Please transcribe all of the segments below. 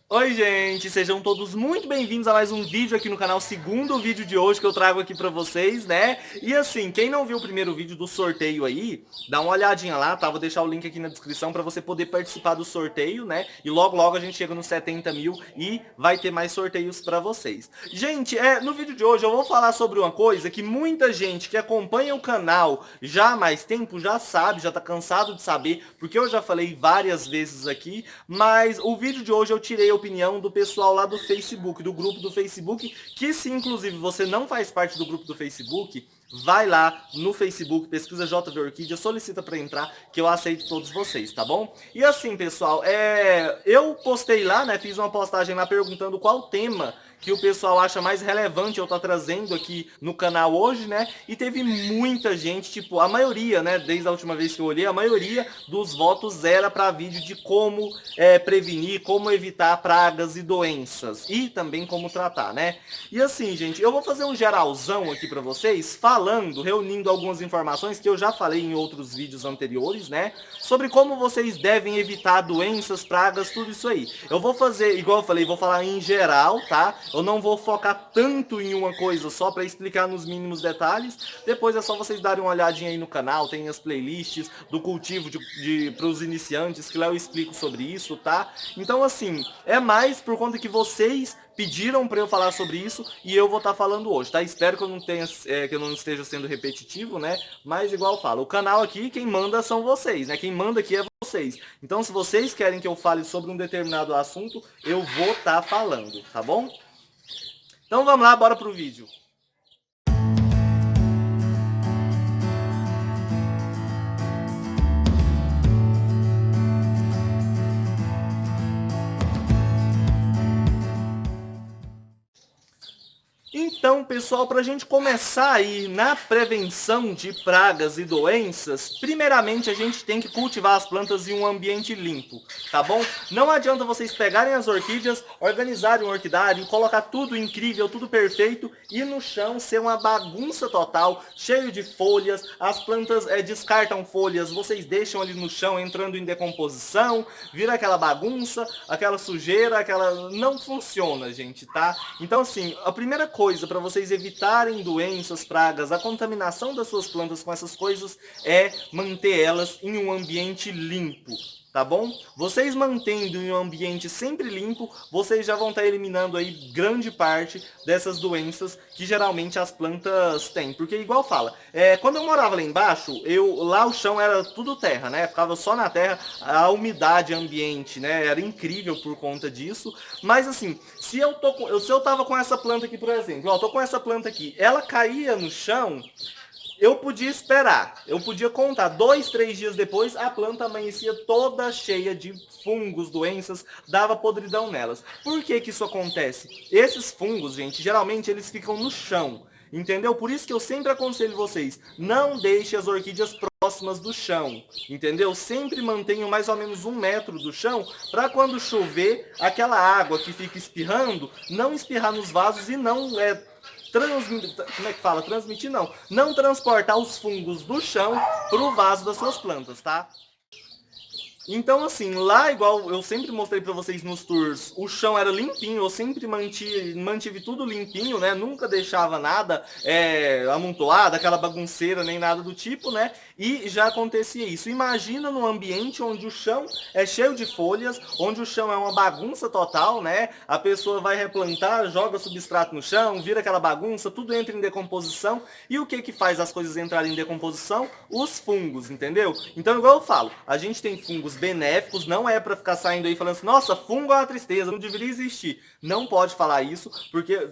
Oi gente, sejam todos muito bem-vindos a mais um vídeo aqui no canal, segundo vídeo de hoje que eu trago aqui pra vocês, né? E assim, quem não viu o primeiro vídeo do sorteio aí, dá uma olhadinha lá, tá? Vou deixar o link aqui na descrição pra você poder participar do sorteio, né? E logo logo a gente chega nos 70 mil e vai ter mais sorteios pra vocês. Gente, no vídeo de hoje eu vou falar sobre uma coisa que muita gente que acompanha o canal já há mais tempo já sabe, já tá cansado de saber, porque eu já falei várias vezes aqui, mas o vídeo de hoje eu tirei a opinião do pessoal lá do Facebook, do grupo do Facebook, que se inclusive você não faz parte do grupo do Facebook, vai lá no Facebook, pesquisa JV Orquídea, solicita para entrar, que eu aceito todos vocês, tá bom? E assim, pessoal, eu postei lá, né, fiz uma postagem lá perguntando qual tema que o pessoal acha mais relevante eu estar trazendo aqui no canal hoje, né? E teve muita gente, tipo, a maioria, né? Desde a última vez que eu olhei, a maioria dos votos era para vídeo de como prevenir, como evitar pragas e doenças e também como tratar, né? E assim, gente, eu vou fazer um geralzão aqui para vocês, falando, reunindo algumas informações que eu já falei em outros vídeos anteriores, né? Sobre como vocês devem evitar doenças, pragas, tudo isso aí. Eu vou fazer, igual eu falei, vou falar em geral, tá? Eu não vou focar tanto em uma coisa só para explicar nos mínimos detalhes. Depois é só vocês darem uma olhadinha aí no canal, tem as playlists do cultivo para os iniciantes, que lá eu explico sobre isso, tá? Então assim, é mais por conta que vocês pediram para eu falar sobre isso e eu vou estar falando hoje, tá? Espero que eu não tenha, que eu não esteja sendo repetitivo, né? Mas igual eu falo, o canal aqui quem manda são vocês, né? Quem manda aqui é vocês. Então, se vocês querem que eu fale sobre um determinado assunto, eu vou estar falando, tá bom? Então vamos lá, bora pro vídeo. Então, pessoal, para a gente começar aí na prevenção de pragas e doenças, primeiramente a gente tem que cultivar as plantas em um ambiente limpo, tá bom? Não adianta vocês pegarem as orquídeas, organizarem o orquidário, colocar tudo incrível, tudo perfeito e no chão ser uma bagunça total, cheio de folhas, as plantas descartam folhas, vocês deixam ali no chão entrando em decomposição, vira aquela bagunça, aquela sujeira, aquela... Não funciona, gente, tá? Então, assim, a primeira coisa para vocês evitarem doenças, pragas, a contaminação das suas plantas com essas coisas é manter elas em um ambiente limpo, tá bom? Vocês mantendo em um ambiente sempre limpo, vocês já vão estar eliminando aí grande parte dessas doenças que geralmente as plantas têm. Porque igual fala, quando eu morava lá embaixo, lá o chão era tudo terra, né? Ficava só na terra, a umidade ambiente, né? Era incrível por conta disso. Mas assim, se eu tava com essa planta aqui, por exemplo, ó, eu tô com essa planta aqui, ela caía no chão, eu podia esperar, eu podia contar 2, 3 dias depois, a planta amanhecia toda cheia de fungos, doenças, dava podridão nelas. Por que que isso acontece? Esses fungos, gente, geralmente eles ficam no chão, entendeu? Por isso que eu sempre aconselho vocês, não deixe as orquídeas próximas do chão, entendeu? Sempre mantenham mais ou menos 1 metro do chão, para quando chover, aquela água que fica espirrando, não espirrar nos vasos e não como é que fala? Transmitir não. Não transportar os fungos do chão pro vaso das suas plantas, tá? Então, assim, lá, igual eu sempre mostrei pra vocês nos tours, o chão era limpinho, eu sempre mantive tudo limpinho, né? Nunca deixava nada amontoado, aquela bagunceira, nem nada do tipo, né? E já acontecia isso. Imagina num ambiente onde o chão é cheio de folhas, onde o chão é uma bagunça total, né? A pessoa vai replantar, joga substrato no chão, vira aquela bagunça, tudo entra em decomposição. E o que que faz as coisas entrarem em decomposição? Os fungos, entendeu? Então, igual eu falo, a gente tem fungos benéficos, não é para ficar saindo aí falando assim, nossa, fungo é uma tristeza, não deveria existir. Não pode falar isso, porque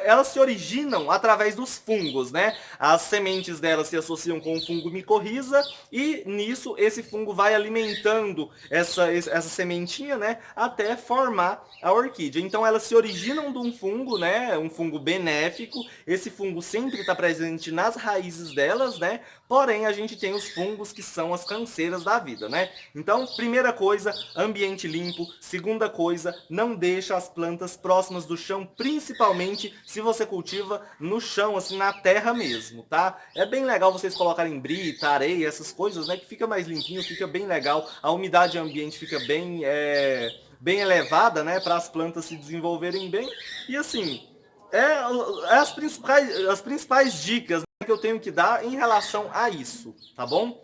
elas se originam através dos fungos, né? As sementes delas se associam com o fungo micorriza e nisso esse fungo vai alimentando essa sementinha, né? Até formar a orquídea. Então elas se originam de um fungo, né? Um fungo benéfico. Esse fungo sempre está presente nas raízes delas, né? Porém, a gente tem os fungos que são as canseiras da vida, né? Então, primeira coisa, ambiente limpo. Segunda coisa, não deixa as plantas próximas do chão, principalmente se você cultiva no chão, assim, na terra mesmo, tá? É bem legal vocês colocarem brita, areia, essas coisas, né? Que fica mais limpinho, fica bem legal. A umidade ambiente fica bem bem elevada, né, para as plantas se desenvolverem bem. E assim, as principais dicas, né, que eu tenho que dar em relação a isso, tá bom?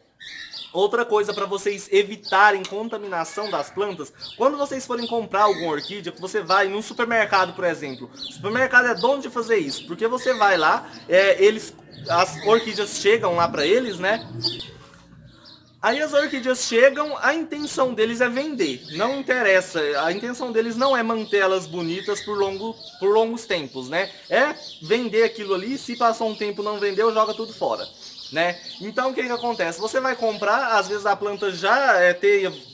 Outra coisa para vocês evitarem contaminação das plantas, quando vocês forem comprar alguma orquídea, você vai num supermercado, por exemplo. O supermercado é dono de fazer isso, porque você vai lá, as orquídeas chegam lá para eles, né? Aí as orquídeas chegam, a intenção deles é vender, não interessa, a intenção deles não é manter elas bonitas por longos tempos, né? É vender aquilo ali, se passou um tempo não vendeu, joga tudo fora. Né? Então o que acontece? Você vai comprar, às vezes a planta já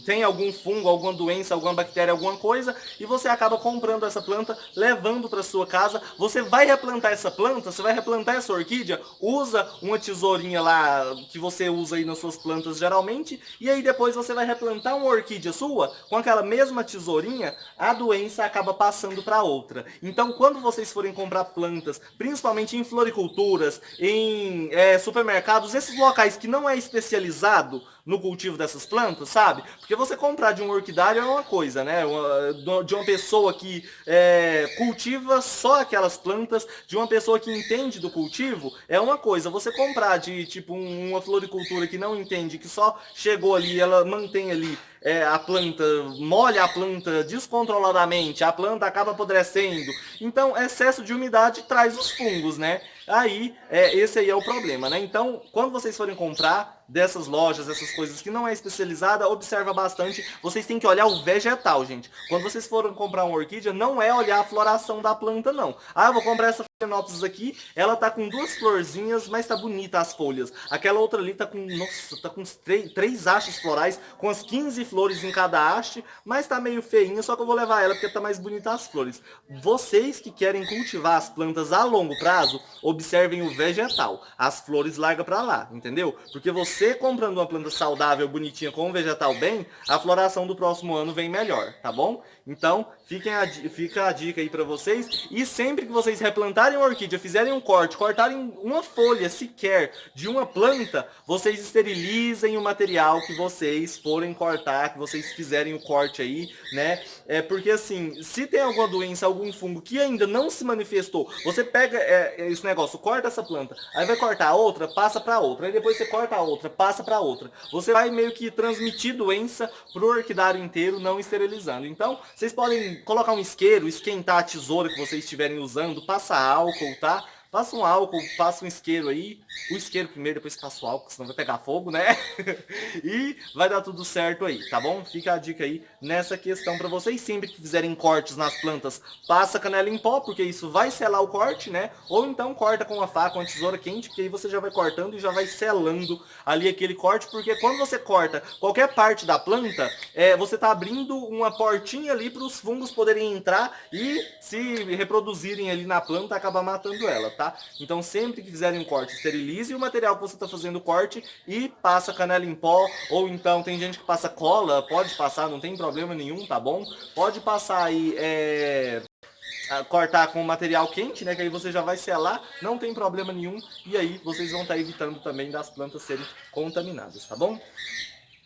tem algum fungo, alguma doença, alguma bactéria, alguma coisa, e você acaba comprando essa planta, levando para sua casa. Você vai replantar essa planta, você vai replantar essa orquídea, usa uma tesourinha lá que você usa aí nas suas plantas geralmente, e aí depois você vai replantar uma orquídea sua, com aquela mesma tesourinha, a doença acaba passando para outra. Então quando vocês forem comprar plantas, principalmente em floriculturas, em supermercados, esses locais que não é especializado no cultivo dessas plantas, sabe? Porque você comprar de um orquidário é uma coisa, né? De uma pessoa que cultiva só aquelas plantas, de uma pessoa que entende do cultivo, é uma coisa. Você comprar de tipo uma floricultura que não entende, que só chegou ali, ela mantém ali a planta, molha a planta descontroladamente, a planta acaba apodrecendo. Então, excesso de umidade traz os fungos, né? Aí, esse aí é o problema, né? Então, quando vocês forem comprar dessas lojas, essas coisas que não é especializada, observa bastante. Vocês têm que olhar o vegetal, gente. Quando vocês forem comprar uma orquídea, não é olhar a floração da planta, não. Ah, eu vou comprar essa Phalaenopsis aqui, ela tá com 2 florzinhas, mas tá bonita as folhas. Aquela outra ali tá com, nossa, tá com 3 hastes florais, com as 15 flores em cada haste, mas tá meio feinha, só que eu vou levar ela porque tá mais bonita as flores. Vocês que querem cultivar as plantas a longo prazo, observem o vegetal. As flores larga pra lá, entendeu? Porque você comprando uma planta saudável, bonitinha, com um vegetal bem, a floração do próximo ano vem melhor, tá bom? Então, fica a dica aí pra vocês. E sempre que vocês replantarem uma orquídea, fizerem um corte, cortarem uma folha sequer de uma planta, vocês esterilizem o material que vocês forem cortar, que vocês fizerem o corte aí, né? Porque assim, se tem alguma doença, algum fungo que ainda não se manifestou, você pega esse negócio, corta essa planta, aí vai cortar a outra, passa para outra, aí depois você corta a outra, passa para outra. Você vai meio que transmitir doença pro orquidário inteiro, não esterilizando. Então, vocês podem colocar um isqueiro, esquentar a tesoura que vocês estiverem usando, passa álcool, tá? Passa um álcool, passa um isqueiro aí. O isqueiro primeiro, depois passa o álcool, senão vai pegar fogo, né? E vai dar tudo certo aí, tá bom? Fica a dica aí nessa questão pra vocês. Sempre que fizerem cortes nas plantas, passa canela em pó, porque isso vai selar o corte, né? Ou então corta com uma faca, uma tesoura quente, porque aí você já vai cortando e já vai selando ali aquele corte, porque quando você corta qualquer parte da planta, você tá abrindo uma portinha ali para os fungos poderem entrar e se reproduzirem ali na planta, acabar matando ela, tá? Então sempre que fizerem um corte, esterilize o material que você está fazendo o corte e passa canela em pó, ou então tem gente que passa cola, pode passar, não tem problema nenhum, tá bom? Pode passar aí, cortar com material quente, né? Que aí você já vai selar, não tem problema nenhum, e aí vocês vão estar evitando também das plantas serem contaminadas, tá bom?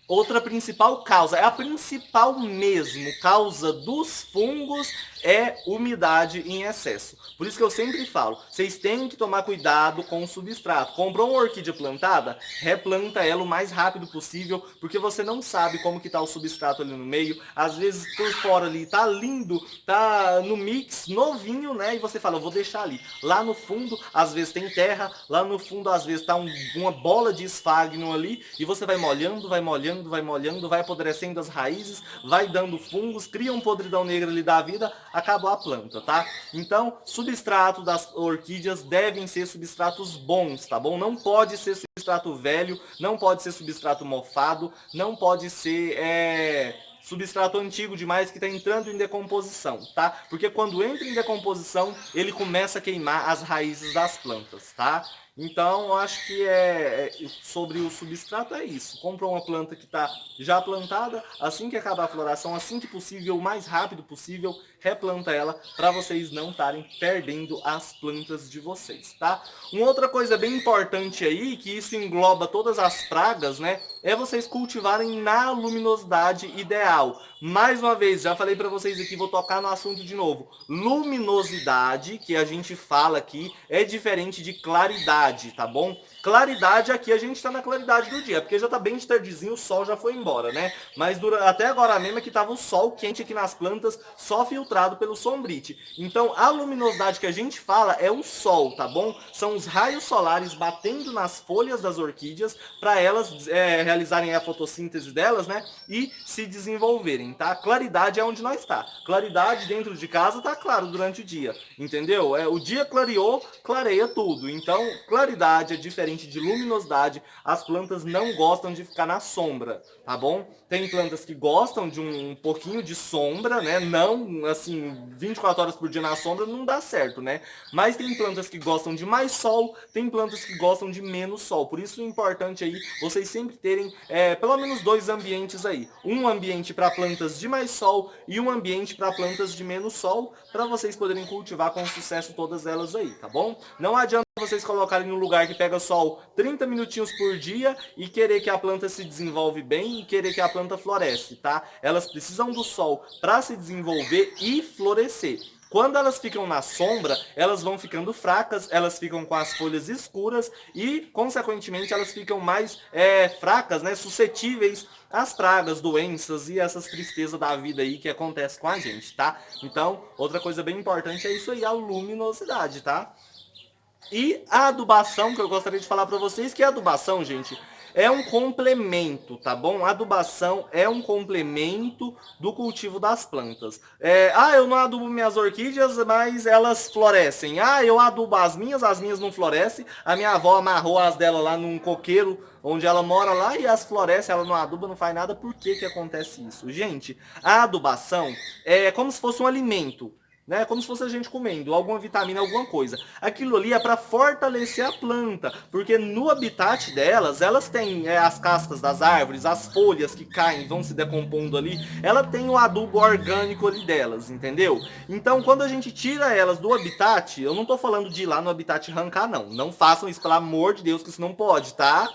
Outra principal causa, a principal mesmo causa dos fungos é umidade em excesso. Por isso que eu sempre falo, vocês têm que tomar cuidado com o substrato. Comprou uma orquídea plantada, replanta ela o mais rápido possível, porque você não sabe como que tá o substrato ali no meio. Às vezes por fora ali tá lindo, tá no mix, novinho, né? E você fala, eu vou deixar ali. Lá no fundo, às vezes tem terra, lá no fundo, às vezes tá uma bola de esfagno ali, e você vai molhando, vai apodrecendo as raízes, vai dando fungos, cria um podridão negro ali da vida, acabou a planta, tá? Então, substrato das orquídeas devem ser substratos bons, tá bom? Não pode ser substrato velho, não pode ser substrato mofado, não pode ser substrato antigo demais que está entrando em decomposição, tá? Porque quando entra em decomposição, ele começa a queimar as raízes das plantas, tá? Então, eu acho que sobre o substrato é isso. Compra uma planta que está já plantada, assim que acabar a floração, assim que possível, o mais rápido possível, replanta ela para vocês não estarem perdendo as plantas de vocês, tá? Uma outra coisa bem importante aí, que isso engloba todas as pragas, né? é vocês cultivarem na luminosidade ideal. Mais uma vez, já falei para vocês aqui, vou tocar no assunto de novo. Luminosidade, que a gente fala aqui, é diferente de claridade, tá bom? Claridade, aqui a gente tá na claridade do dia, porque já tá bem de tardezinho, o sol já foi embora, né? Mas até agora mesmo é que tava o sol quente aqui nas plantas, só filtrado pelo sombrite. Então, a luminosidade que a gente fala é o sol, tá bom? São os raios solares batendo nas folhas das orquídeas para elas realizarem a fotossíntese delas, né? E se desenvolverem, tá? Claridade é onde nós está. Claridade dentro de casa tá claro durante o dia, entendeu? O dia clareou, clareia tudo. Então, claridade é diferente de luminosidade. As plantas não gostam de ficar na sombra, tá bom? Tem plantas que gostam de um pouquinho de sombra, né? Não, assim, 24 horas por dia na sombra não dá certo, né? Mas tem plantas que gostam de mais sol, tem plantas que gostam de menos sol. Por isso é importante aí vocês sempre terem pelo menos 2 ambientes aí. Um ambiente para plantas de mais sol e um ambiente para plantas de menos sol, para vocês poderem cultivar com sucesso todas elas aí, tá bom? Não adianta vocês colocarem num lugar que pega sol 30 minutinhos por dia e querer que a planta se desenvolve bem e querer que a planta floresce, tá? Elas precisam do sol para se desenvolver e florescer. Quando elas ficam na sombra, elas vão ficando fracas, elas ficam com as folhas escuras e, consequentemente, elas ficam mais fracas, né, suscetíveis às pragas, doenças e essas tristezas da vida aí que acontece com a gente, tá? Então, outra coisa bem importante é isso aí, a luminosidade, tá? E a adubação, que eu gostaria de falar para vocês, que a adubação, gente, é um complemento, tá bom? A adubação é um complemento do cultivo das plantas. Eu não adubo minhas orquídeas, mas elas florescem. Eu adubo as minhas não florescem. A minha avó amarrou as dela lá num coqueiro onde ela mora lá e as florescem, ela não aduba, não faz nada. Por que que acontece isso? Gente, a adubação é como se fosse um alimento, né? Como se fosse a gente comendo alguma vitamina, alguma coisa. Aquilo ali é para fortalecer a planta, porque no habitat delas, elas têm as cascas das árvores, as folhas que caem, vão se decompondo ali, ela tem o adubo orgânico ali delas, entendeu? Então, quando a gente tira elas do habitat, eu não tô falando de ir lá no habitat arrancar, não. Não façam isso, pelo amor de Deus, que isso não pode, tá?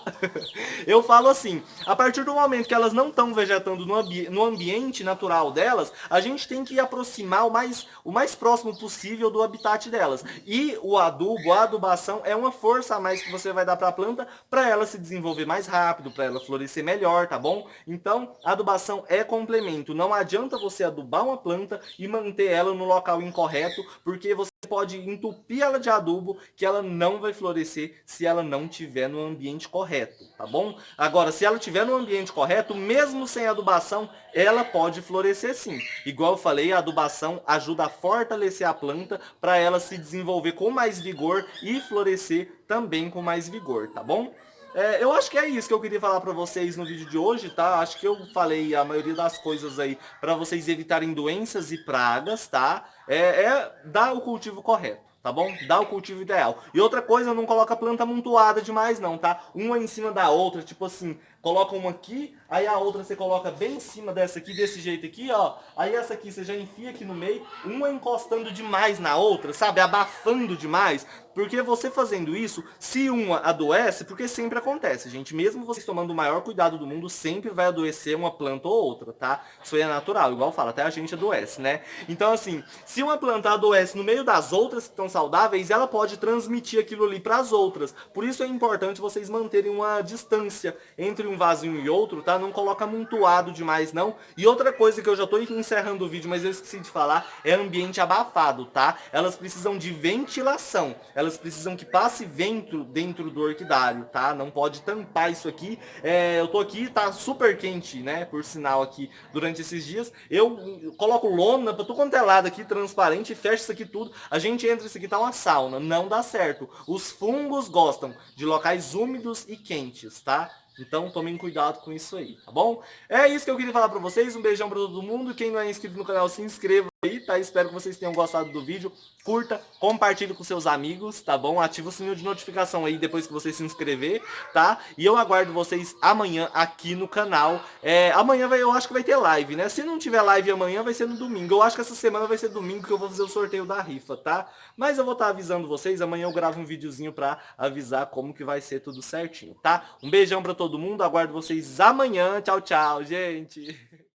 Eu falo assim, a partir do momento que elas não estão vegetando no ambiente natural delas, a gente tem que aproximar o mais próximo possível do habitat delas. E o adubo, a adubação é uma força a mais que você vai dar para a planta para ela se desenvolver mais rápido, para ela florescer melhor, tá bom? Então, a adubação é complemento. Não adianta você adubar uma planta e manter ela no local incorreto, porque você pode entupir ela de adubo que ela não vai florescer se ela não tiver no ambiente correto, tá bom? Agora, se ela tiver no ambiente correto, mesmo sem adubação, ela pode florescer sim. Igual eu falei, a adubação ajuda a fortalecer a planta para ela se desenvolver com mais vigor e florescer também com mais vigor, tá bom? Eu acho que é isso que eu queria falar para vocês no vídeo de hoje, tá? Acho que eu falei a maioria das coisas aí para vocês evitarem doenças e pragas, tá? Dar o cultivo correto, tá bom? Dá o cultivo ideal. E outra coisa, não coloca a planta amontoada demais não, tá? Uma em cima da outra, tipo assim, coloca uma aqui, aí a outra você coloca bem em cima dessa aqui, desse jeito aqui, ó. Aí essa aqui você já enfia aqui no meio, uma encostando demais na outra, sabe? Abafando demais. Porque você fazendo isso, se uma adoece, porque sempre acontece, gente. Mesmo vocês tomando o maior cuidado do mundo, sempre vai adoecer uma planta ou outra, tá? Isso aí é natural, igual fala, até a gente adoece, né? Então, assim, se uma planta adoece no meio das outras que estão saudáveis, ela pode transmitir aquilo ali para as outras. Por isso é importante vocês manterem uma distância entre um vasinho e outro, tá? Não coloca amontoado demais, não. E outra coisa que eu já tô encerrando o vídeo, mas eu esqueci de falar, é ambiente abafado, tá? Elas precisam de ventilação. Elas precisam que passe vento dentro do orquidário, tá? Não pode tampar isso aqui. Eu tô aqui, tá super quente, né? Por sinal aqui, durante esses dias. Eu coloco lona pra tudo quanto é lado aqui, transparente, fecha isso aqui tudo. A gente entra, isso aqui tá uma sauna. Não dá certo. Os fungos gostam de locais úmidos e quentes, tá? Então tomem cuidado com isso aí, tá bom? É isso que eu queria falar pra vocês. Um beijão pra todo mundo. Quem não é inscrito no canal, se inscreva. aí, tá? Espero que vocês tenham gostado do vídeo. Curta, compartilhe com seus amigos, tá bom? Ativa o sininho de notificação aí depois que você se inscrever, tá? E eu aguardo vocês amanhã aqui no canal. Amanhã eu acho que vai ter live, né? Se não tiver live amanhã, vai ser no domingo. Eu acho que essa semana vai ser domingo que eu vou fazer o sorteio da rifa, tá? Mas eu vou estar avisando vocês. Amanhã eu gravo um videozinho pra avisar como que vai ser tudo certinho, tá? Um beijão pra todo mundo. Aguardo vocês amanhã. Tchau, tchau, gente.